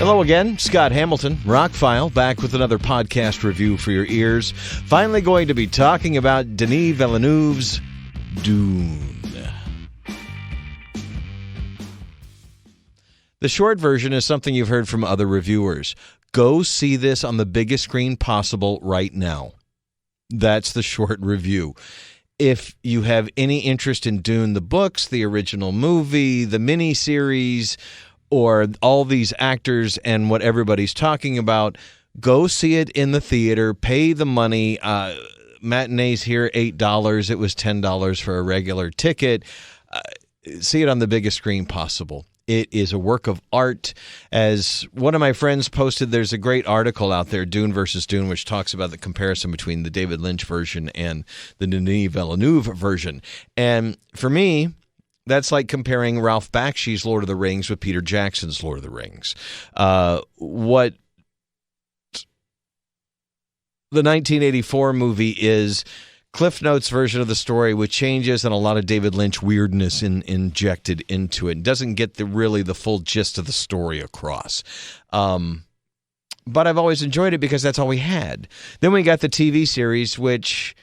Hello again, Scott Hamilton, ROCKFILE, back with another podcast review for your ears. Finally going to be talking about Denis Villeneuve's Dune. The short version is something you've heard from other reviewers. Go see this on the biggest screen possible right now. That's the short review. If you have any interest in Dune, the books, the original movie, the miniseries, or all these actors and what everybody's talking about, go see it in the theater, pay the money. Matinees here, $8. It was $10 for a regular ticket. See it on the biggest screen possible. It is a work of art. As one of my friends posted, there's a great article out there, Dune versus Dune, which talks about the comparison between the David Lynch version and the Denis Villeneuve version. And for me, that's like comparing Ralph Bakshi's Lord of the Rings with Peter Jackson's Lord of the Rings. What the 1984 movie is Cliff Notes version of the story with changes and a lot of David Lynch weirdness injected into it. It doesn't get really the full gist of the story across. But I've always enjoyed it because that's all we had. Then we got the TV series, which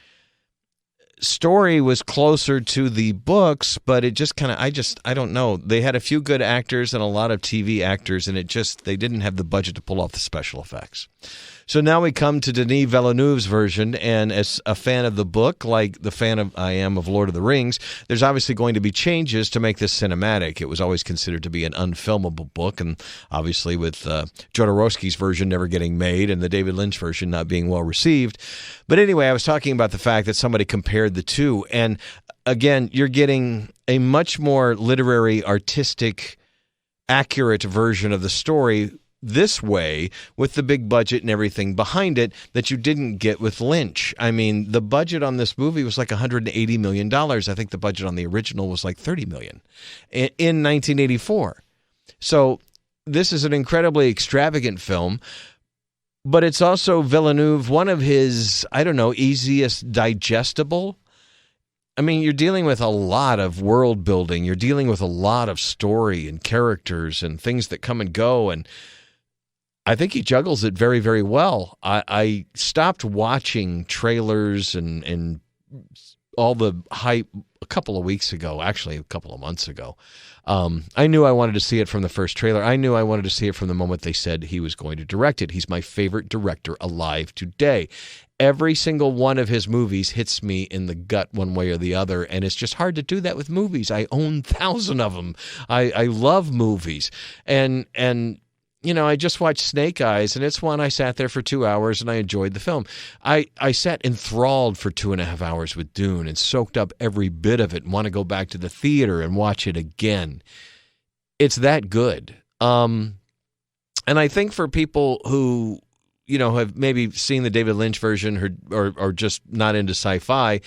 story was closer to the books, but it just kind of, I don't know. They had a few good actors and a lot of TV actors, and they didn't have the budget to pull off the special effects. So now we come to Denis Villeneuve's version, and as a fan of the book, like the fan I am of Lord of the Rings, there's obviously going to be changes to make this cinematic. It was always considered to be an unfilmable book, and obviously with Jodorowsky's version never getting made and the David Lynch version not being well received. But anyway, I was talking about the fact that somebody compared the two, and again, you're getting a much more literary, artistic, accurate version of the story this way with the big budget and everything behind it that you didn't get with Lynch. I mean, the budget on this movie was like $180 million. I think the budget on the original was like $30 million in 1984. So this is an incredibly extravagant film, but it's also Villeneuve, one of his, easiest digestible. I mean, you're dealing with a lot of world building. You're dealing with a lot of story and characters and things that come and go, and I think he juggles it very, very well. I stopped watching trailers and all the hype a couple of weeks ago, actually a couple of months ago. I knew I wanted to see it from the first trailer. I knew I wanted to see it from the moment they said he was going to direct it. He's my favorite director alive today. Every single one of his movies hits me in the gut one way or the other, and it's just hard to do that with movies. I own 1,000 of them. I love movies. And I just watched Snake Eyes, and it's one I sat there for 2 hours, and I enjoyed the film. I sat enthralled for 2.5 hours with Dune and soaked up every bit of it and want to go back to the theater and watch it again. It's that good. And I think for people who, have maybe seen the David Lynch version or just not into sci-fi,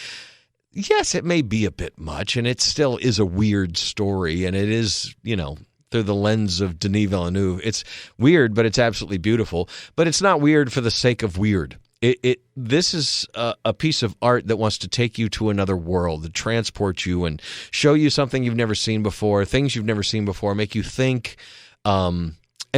yes, it may be a bit much, and it still is a weird story, and it is, through the lens of Denis Villeneuve. It's weird, but it's absolutely beautiful. But it's not weird for the sake of weird. This is a piece of art that wants to take you to another world, to transport you and show you something you've never seen before, things you've never seen before, make you think, and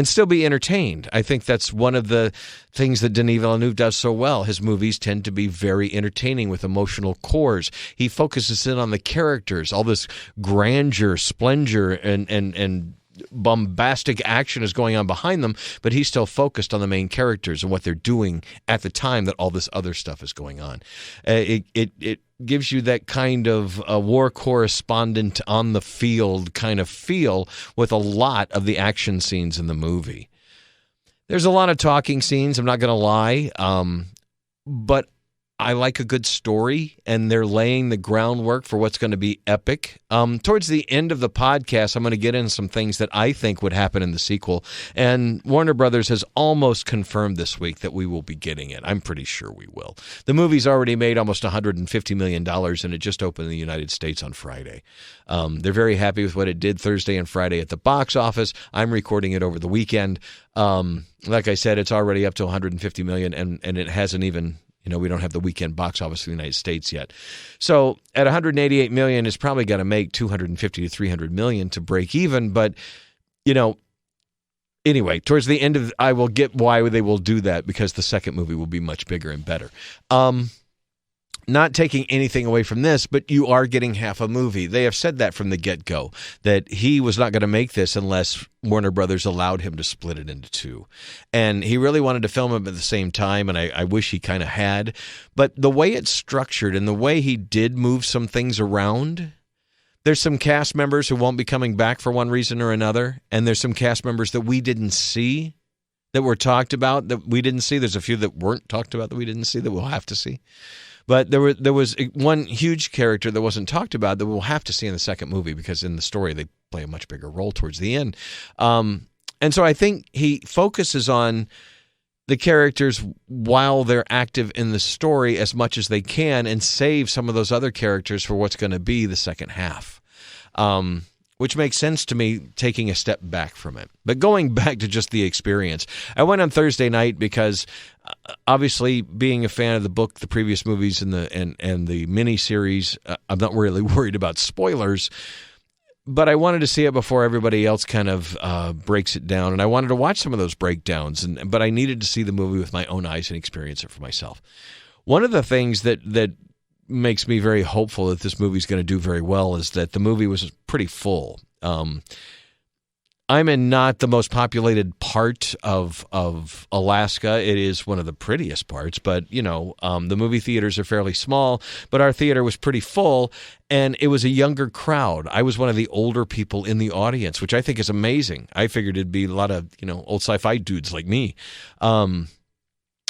still be entertained. I think that's one of the things that Denis Villeneuve does so well. His movies tend to be very entertaining with emotional cores. He focuses in on the characters, all this grandeur, splendor, and bombastic action is going on behind them, but he's still focused on the main characters and what they're doing at the time that all this other stuff is going on. It gives you that kind of a war correspondent on the field kind of feel with a lot of the action scenes in the movie. There's a lot of talking scenes, I'm not going to lie, but I like a good story, and they're laying the groundwork for what's going to be epic. Towards the end of the podcast, I'm going to get into some things that I think would happen in the sequel, and Warner Brothers has almost confirmed this week that we will be getting it. I'm pretty sure we will. The movie's already made almost $150 million, and it just opened in the United States on Friday. They're very happy with what it did Thursday and Friday at the box office. I'm recording it over the weekend. Like I said, it's already up to $150 million, and it hasn't even... we don't have the weekend box office in the United States yet. So at $188 million, it's probably got to make $250 to $300 million to break even. But, Anyway, towards the end of, I will get why they will do that, because the second movie will be much bigger and better. Not taking anything away from this, but you are getting half a movie. They have said that from the get-go, that he was not going to make this unless Warner Brothers allowed him to split it into two. And he really wanted to film them at the same time, and I wish he kind of had. But the way it's structured and the way he did move some things around, there's some cast members who won't be coming back for one reason or another, and there's some cast members that we didn't see, that were talked about that we didn't see. There's a few that weren't talked about that we didn't see that we'll have to see. But there was one huge character that wasn't talked about that we'll have to see in the second movie, because in the story they play a much bigger role towards the end. And so I think he focuses on the characters while they're active in the story as much as they can, and save some of those other characters for what's going to be the second half. Which makes sense to me, taking a step back from it. But going back to just the experience, I went on Thursday night because obviously, being a fan of the book, the previous movies, and the miniseries, I'm not really worried about spoilers. But I wanted to see it before everybody else kind of breaks it down, and I wanted to watch some of those breakdowns. But I needed to see the movie with my own eyes and experience it for myself. One of the things that makes me very hopeful that this movie's going to do very well is that the movie was pretty full. I'm in not the most populated part of Alaska. It is one of the prettiest parts, but the movie theaters are fairly small, but our theater was pretty full, and it was a younger crowd. I was one of the older people in the audience, which I think is amazing. I figured it'd be a lot of, old sci-fi dudes like me.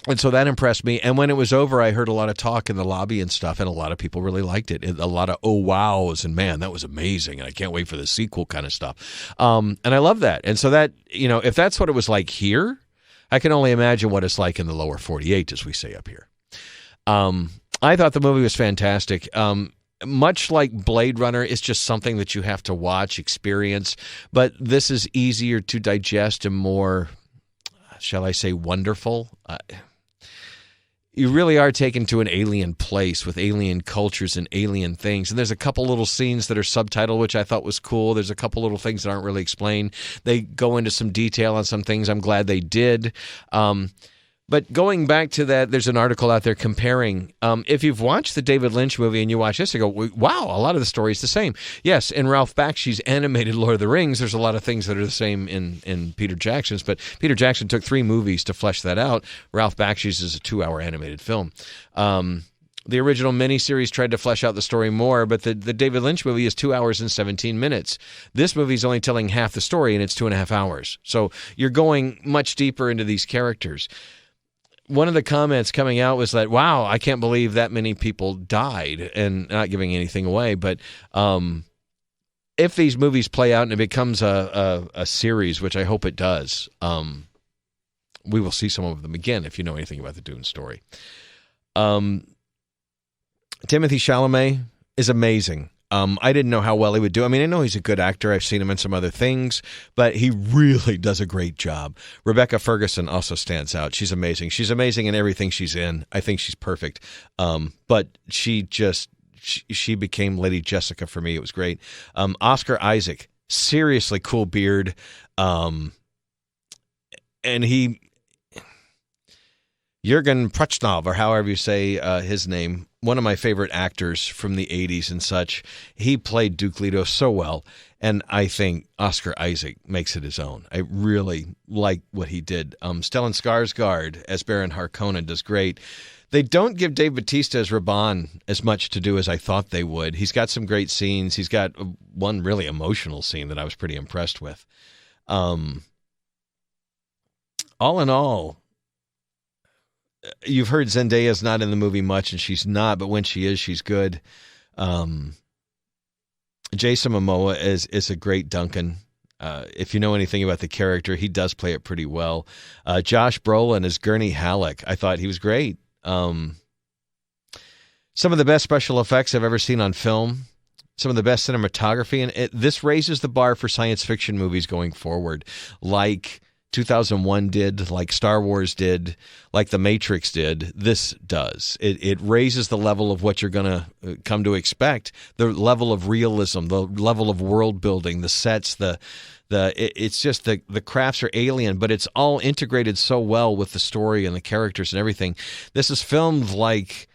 And so that impressed me. And when it was over, I heard a lot of talk in the lobby and stuff, and a lot of people really liked it. A lot of, oh, wows, and man, that was amazing, and I can't wait for the sequel kind of stuff. And I love that. And so that, if that's what it was like here, I can only imagine what it's like in the lower 48, as we say up here. I thought the movie was fantastic. Much like Blade Runner, it's just something that you have to watch, experience. But this is easier to digest and more, shall I say, wonderful. You really are taken to an alien place with alien cultures and alien things. And there's a couple little scenes that are subtitled, which I thought was cool. There's a couple little things that aren't really explained. They go into some detail on some things. I'm glad they did. But going back to that, there's an article out there comparing. If you've watched the David Lynch movie and you watch this, you go, wow, a lot of the story is the same. Yes, in Ralph Bakshi's animated Lord of the Rings, there's a lot of things that are the same in Peter Jackson's, but Peter Jackson took 3 movies to flesh that out. Ralph Bakshi's is a 2-hour animated film. The original miniseries tried to flesh out the story more, but the David Lynch movie is 2 hours and 17 minutes. This movie is only telling half the story, and it's 2.5 hours. So you're going much deeper into these characters. One of the comments coming out was that, wow, I can't believe that many people died, and not giving anything away, but if these movies play out and it becomes a series, which I hope it does, we will see some of them again, if you know anything about the Dune story. Timothée Chalamet is amazing. I didn't know how well he would do. I mean, I know he's a good actor. I've seen him in some other things, but he really does a great job. Rebecca Ferguson also stands out. She's amazing. She's amazing in everything she's in. I think she's perfect. But she became Lady Jessica for me. It was great. Oscar Isaac, seriously cool beard. And Jürgen Prochnow, or however you say his name, one of my favorite actors from the 80s and such. He played Duke Leto so well, and I think Oscar Isaac makes it his own. I really like what he did. Stellan Skarsgård as Baron Harkonnen does great. They don't give Dave Bautista as Raban as much to do as I thought they would. He's got some great scenes. He's got one really emotional scene that I was pretty impressed with. All in all, you've heard Zendaya's not in the movie much, and she's not, but when she is, she's good. Jason Momoa is a great Duncan. If you know anything about the character, he does play it pretty well. Josh Brolin as Gurney Halleck. I thought he was great. Some of the best special effects I've ever seen on film. Some of the best cinematography. And this raises the bar for science fiction movies going forward, like 2001 did, like Star Wars did, like The Matrix did. This does. It raises the level of what you're going to come to expect, the level of realism, the level of world building, the sets, it's just the crafts are alien, but it's all integrated so well with the story and the characters and everything. This is filmed like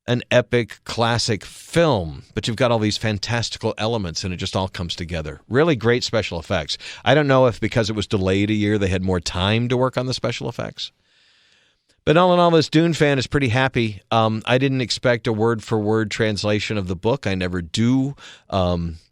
an epic classic film, but you've got all these fantastical elements and it just all comes together. Really great special effects. I don't know if because it was delayed a year, they had more time to work on the special effects. But all in all, this Dune fan is pretty happy. I didn't expect a word-for-word translation of the book. I never do.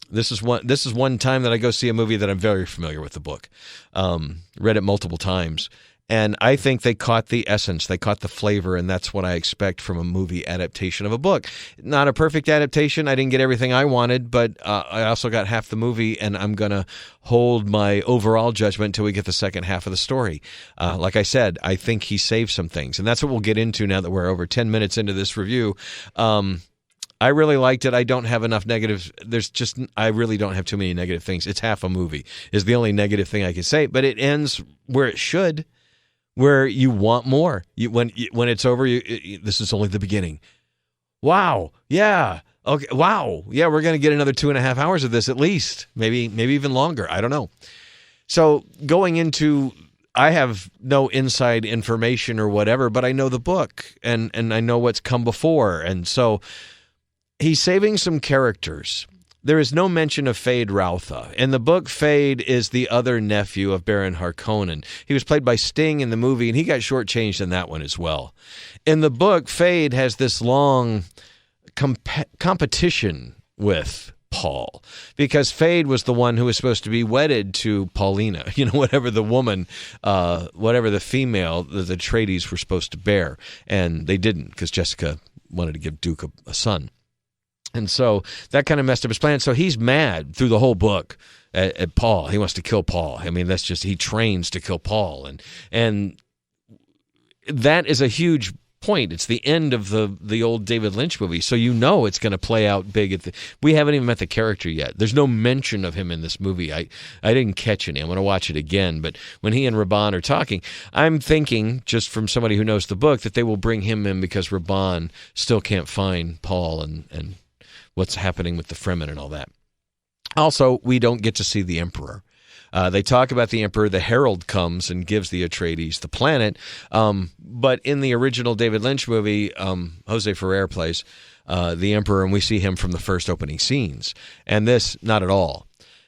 This is one time that I go see a movie that I'm very familiar with the book. Read it multiple times. And I think they caught the essence, they caught the flavor, and that's what I expect from a movie adaptation of a book. Not a perfect adaptation. I didn't get everything I wanted, but I also got half the movie, and I'm going to hold my overall judgment until we get the second half of the story. Like I said, I think he saved some things, and that's what we'll get into now that we're over 10 minutes into this review. I really liked it. I don't have enough negatives. I really don't have too many negative things. It's half a movie is the only negative thing I can say, but it ends where it should, where you want more. When it's over, this is only the beginning. Wow. Yeah. Okay. Wow. Yeah, we're going to get another 2.5 hours of this at least. Maybe even longer. I don't know. So going into, I have no inside information or whatever, but I know the book and I know what's come before. And so he's saving some characters. There is no mention of Fade Rautha. In the book, Fade is the other nephew of Baron Harkonnen. He was played by Sting in the movie, and he got shortchanged in that one as well. In the book, Fade has this long competition with Paul, because Fade was the one who was supposed to be wedded to Paulina, whatever the woman, whatever the female the Atreides were supposed to bear. And they didn't, because Jessica wanted to give Duke a son. And so that kind of messed up his plan. So he's mad through the whole book at Paul. He wants to kill Paul. I mean, that's just, he trains to kill Paul. And that is a huge point. It's the end of the old David Lynch movie. So it's going to play out big. We haven't even met the character yet. There's no mention of him in this movie. I didn't catch any. I'm going to watch it again. But when he and Rabban are talking, I'm thinking, just from somebody who knows the book, that they will bring him in because Rabban still can't find Paul and what's happening with the Fremen and all that. Also, we don't get to see the Emperor. They talk about the Emperor. The Herald comes and gives the Atreides the planet. But in the original David Lynch movie, Jose Ferrer plays the Emperor, and we see him from the first opening scenes. And this, not at all.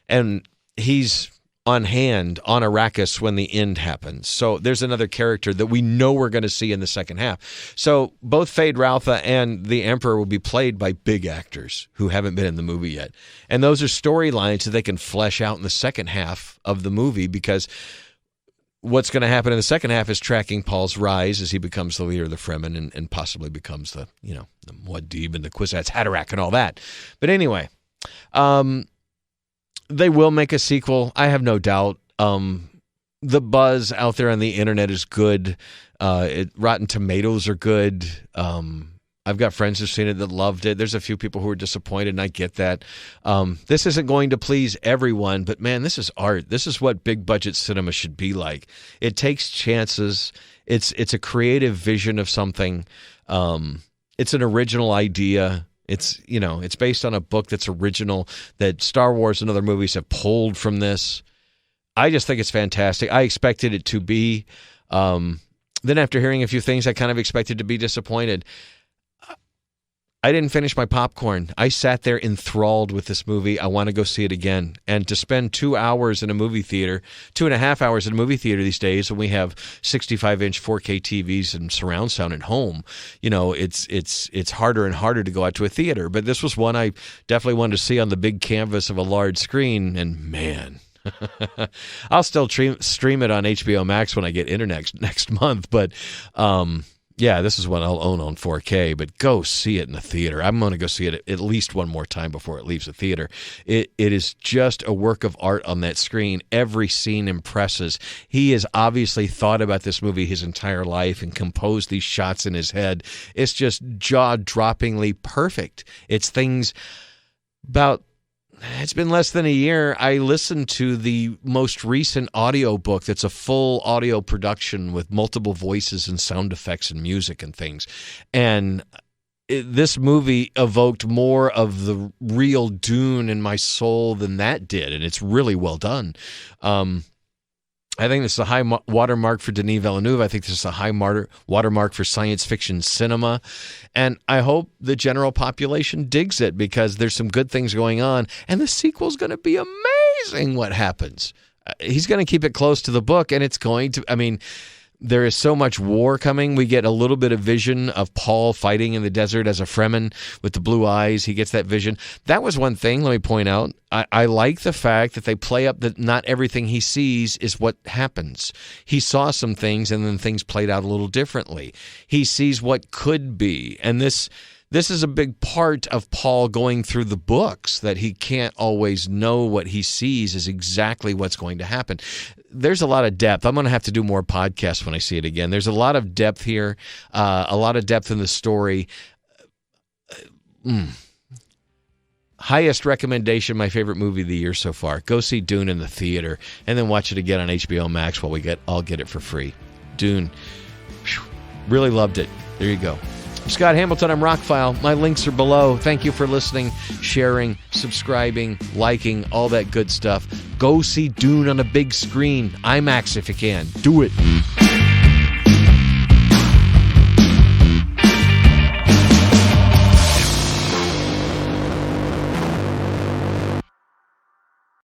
And he's on hand on Arrakis when the end happens. So there's another character that we know we're going to see in the second half. So both Fade Rautha and the Emperor will be played by big actors who haven't been in the movie yet. And those are storylines that they can flesh out in the second half of the movie, because what's going to happen in the second half is tracking Paul's rise as he becomes the leader of the Fremen and possibly becomes the Muad'Dib and the Kwisatz Haderach and all that. But anyway, they will make a sequel. I have no doubt. The buzz out there on the internet is good. Rotten Tomatoes are good. I've got friends who've seen it that loved it. There's a few people who are disappointed, and I get that. This isn't going to please everyone, but man, this is art. This is what big budget cinema should be like. It takes chances. It's a creative vision of something. It's an original idea. It's based on a book that's original, that Star Wars and other movies have pulled from this. I just think it's fantastic. I expected it to be. Then after hearing a few things, I kind of expected to be disappointed. I didn't finish my popcorn. I sat there enthralled with this movie. I want to go see it again. And to spend 2 hours in a movie theater, 2.5 hours in a movie theater these days when we have 65-inch 4K TVs and surround sound at home, it's harder and harder to go out to a theater. But this was one I definitely wanted to see on the big canvas of a large screen. And man, I'll still stream it on HBO Max when I get internet next month. But yeah, this is one I'll own on 4K, but go see it in the theater. I'm going to go see it at least one more time before it leaves the theater. It is just a work of art on that screen. Every scene impresses. He has obviously thought about this movie his entire life and composed these shots in his head. It's just jaw-droppingly perfect. It's things about it's been less than a year. I listened to the most recent audiobook that's a full audio production with multiple voices and sound effects and music and things. And this movie evoked more of the real Dune in my soul than that did, and it's really well done. I think this is a high watermark for Denis Villeneuve. I think this is a high watermark for science fiction cinema. And I hope the general population digs it because there's some good things going on. And the sequel's going to be amazing what happens. He's going to keep it close to the book, and it's going to, I mean, there is so much war coming. We get a little bit of vision of Paul fighting in the desert as a Fremen with the blue eyes. He gets that vision. That was one thing, let me point out. I like the fact that they play up that not everything he sees is what happens. He saw some things, and then things played out a little differently. He sees what could be. And this is a big part of Paul going through the books, that he can't always know what he sees is exactly what's going to happen. There's a lot of depth. I'm going to have to do more podcasts when I see it again. There's a lot of depth here, a lot of depth in the story. Highest recommendation, my favorite movie of the year so far. Go see Dune in the theater and then watch it again on HBO Max while we all get it for free. Dune. Whew, really loved it. There you go. I'm Scott Hamilton. I'm ROCKFILE. My links are below. Thank you for listening, sharing, subscribing, liking, all that good stuff. Go see Dune on a big screen. IMAX if you can. Do it.